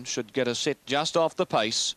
should get a set just off the pace.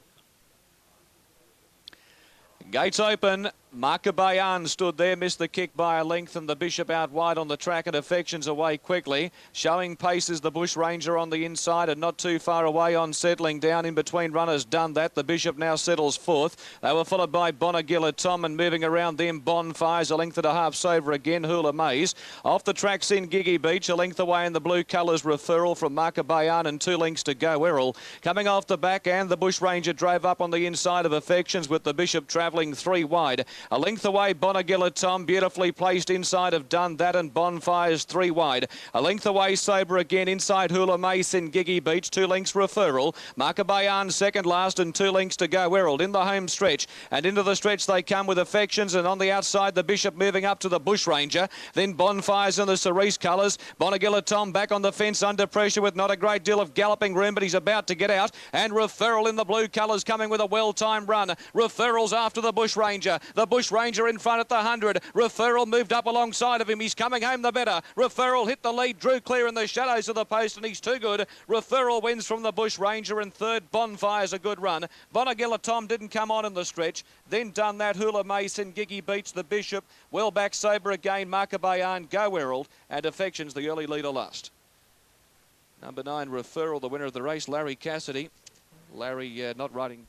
Gates open. Makabayan stood there, missed the kick by a length, and the Bishop out wide on the track, and Affections away quickly. Showing pace is the Bush Ranger on the inside and not too far away on settling down in between runners. Done that. The Bishop now settles fourth. They were followed by Bonagilla Tom, and moving around them Bonfires, a length and a half Sober again. Hula Maze. Off the track's in Giggy Beach, a length away in the blue colours. Referral from Makabayan and 2 lengths to go. Errol coming off the back, and the Bush Ranger drove up on the inside of Affections with the Bishop travelling 3 wide. A length away, Bonagilla Tom, beautifully placed inside of Done That, and Bonfires 3 wide. A length away, Sober again, inside Hula Mace in Giggy Beach, 2 lengths Referral. Makabayan second last and 2 lengths to go. Errol in the home stretch, and into the stretch they come with Affections, and on the outside the Bishop moving up to the Bush Ranger. Then Bonfires in the cerise colours. Bonagilla Tom back on the fence under pressure with not a great deal of galloping room, but he's about to get out. And Referral in the blue colours coming with a well-timed run. Referral's after the Bush Ranger. The Bush Ranger in front at the 100. Referral moved up alongside of him. He's coming home the better. Referral hit the lead, drew clear in the shadows of the post, and he's too good. Referral wins from the Bush Ranger, and third Bonfire's a good run. Bonagilla Tom didn't come on in the stretch. Then Done That, Hula Mason, Giggy Beach, the Bishop, well back Sober again, Makabayan, Go Errol, and Affections the early leader last. Number 9, Referral, the winner of the race, Larry Cassidy. Larry not riding.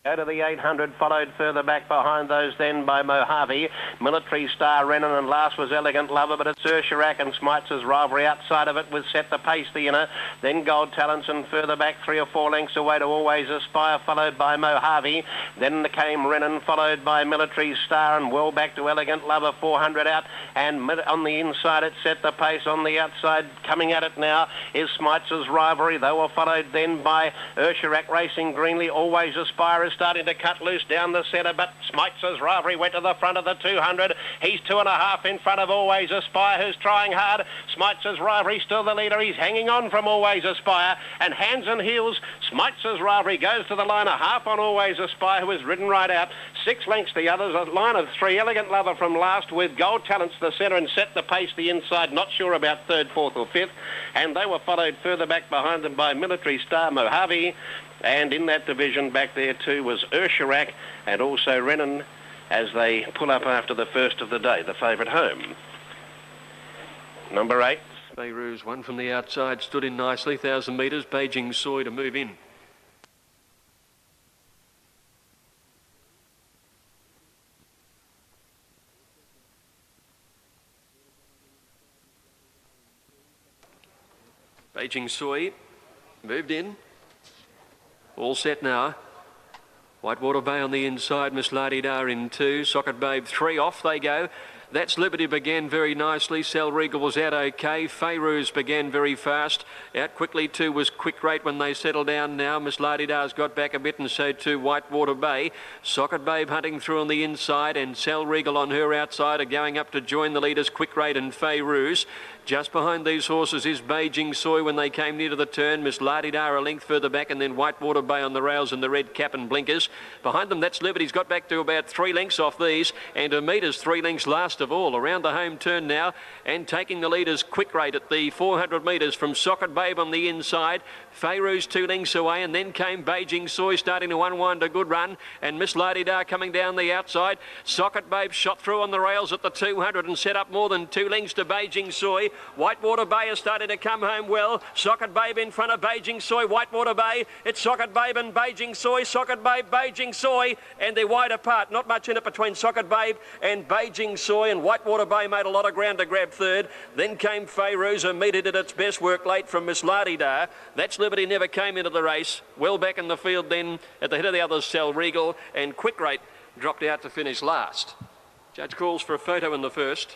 Go to the 800, followed further back behind those then by Mojave. Military Star, Renan, and last was Elegant Lover, but it's Ursharak and Smites' Rivalry outside of it with Set the Pace, the inner. Then Gold Talents, and further back 3 or 4 lengths away to Always Aspire, followed by Mojave. Then came Renan, followed by Military Star, and well back to Elegant Lover, 400 out. And on the inside it's Set the Pace. On the outside, coming at it now, is Smites' Rivalry. They were followed then by Ursharak Racing Greenly. Always Aspire is starting to cut loose down the centre, but Smites' Rivalry went to the front of the 200. He's 2.5 in front of Always Aspire, who's trying hard. Smites' Rivalry still the leader. He's hanging on from Always Aspire, and hands and heels, Smites' Rivalry goes to the line, a half on Always Aspire, who is ridden right out. 6 lengths the others, a line of 3. Elegant Lover from last, with Gold Talents the centre, and Set the Pace the inside, not sure about 3rd, 4th or 5th. And they were followed further back behind them by Military Star, Mojave. And in that division back there too was Ursharak and also Renan, as they pull up after the first of the day, the favourite home. Number 8. Beirut's one from the outside, stood in nicely, 1,000 metres. Beijing Soy to move in. Beijing Soy moved in. All set now. Whitewater Bay on the inside, Miss Ladi Dar in 2, Socket Babe 3, off they go. That's Liberty began very nicely. Sal Regal was out okay. Fayrouz began very fast. Out quickly too was Quick Rate when they settled down now. Miss Lardydar's got back a bit, and so too Whitewater Bay. Socket Babe hunting through on the inside, and Sal Regal on her outside are going up to join the leaders, Quick Rate and Fayrouz. Just behind these horses is Beijing Soy when they came near to the turn. Miss Lardidar a length further back, and then Whitewater Bay on the rails in the red cap and blinkers. Behind them, that's Liberty's got back to about 3 lengths off these, and Amita's 3 lengths last of all. Around the home turn now, and taking the leaders, Quick Rate at the 400 metres from Socket Babe on the inside. Fayrouz 2 lengths away, and then came Beijing Soy starting to unwind a good run, and Miss Lardidar coming down the outside. Socket Babe shot through on the rails at the 200 and set up more than 2 lengths to Beijing Soy. Whitewater Bay is starting to come home well. Socket Babe in front of Beijing Soy. Whitewater Bay, it's Socket Babe and Beijing Soy. Socket Babe, Beijing Soy, and they're wide apart. Not much in it between Socket Babe and Beijing Soy, and Whitewater Bay made a lot of ground to grab third. Then came Fayrouz, and Meter did its best work late from Miss Lardidar. That's Liberty never came into the race. Well back in the field then at the head of the others, Sal Regal, and Quick Rate dropped out to finish last. Judge calls for a photo in the first.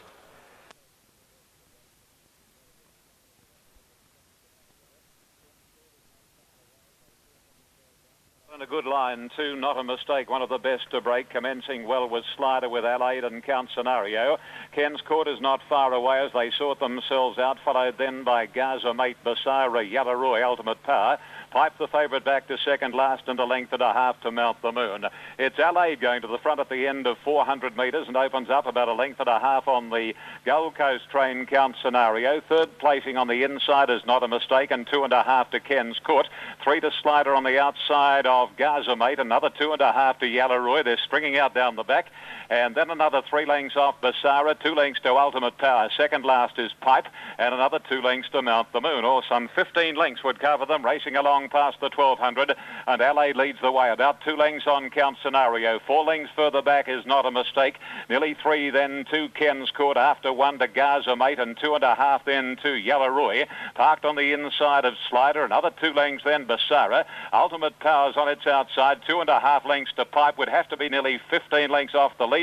And a good line too, not a mistake, one of the best to break. Commencing well with Slider with Allied and Count Scenario. Ken's Court is not far away as they sort themselves out, followed then by Gaza Mate, Basara, Yallaroy, Ultimate Power. Pipe the favourite back to second last and a length and a half to Mount the Moon. It's Allied going to the front at the end of 400 metres and opens up about a length and a half on the Gold Coast train, Count Scenario. Third placing on the inside is not a mistake, and 2.5 to Ken's Court. 3 to Slider on the outside of Gaza Mate, another 2.5 to Yallaroy. They're springing out down the back. And then another 3 lengths off Basara, 2 lengths to Ultimate Power. Second last is Pipe, and another 2 lengths to Mount the Moon. Or some 15 lengths would cover them, racing along past the 1200. And LA leads the way, about 2 lengths on Count Scenario. 4 lengths further back is not a mistake. Nearly 3 then to Ken's Court, after 1 to Gaza Mate, and 2.5 then to Yallaroy. Parked on the inside of Slider, another 2 lengths then Basara. Ultimate Power's on its outside, 2.5 lengths to Pipe, would have to be nearly 15 lengths off the lead.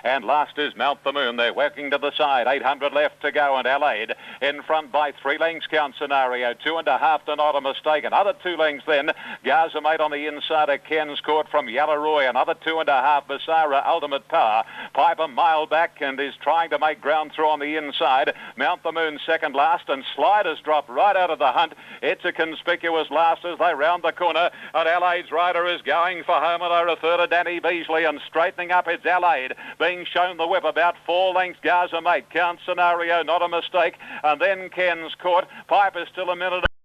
And last is Mount the Moon. They're working to the side, 800 left to go, and Allied in front by 3 lengths, Count Scenario, 2.5 to not a mistake. Another 2 lengths then, Gaza Mate on the inside of Ken's Court from Yallaroy, another 2.5, Basara, Ultimate Power. Pipe a mile back and is trying to make ground through on the inside. Mount the Moon second last, and Sliders drop right out of the hunt. It's a conspicuous last as they round the corner, and Allied's rider is going for home, and I refer to Danny Beasley, and straightening up it's Allied, being shown the whip about 4 lengths. Gaza Mate, Count Scenario, not a mistake, and then Ken's Court. Pipe is still a minute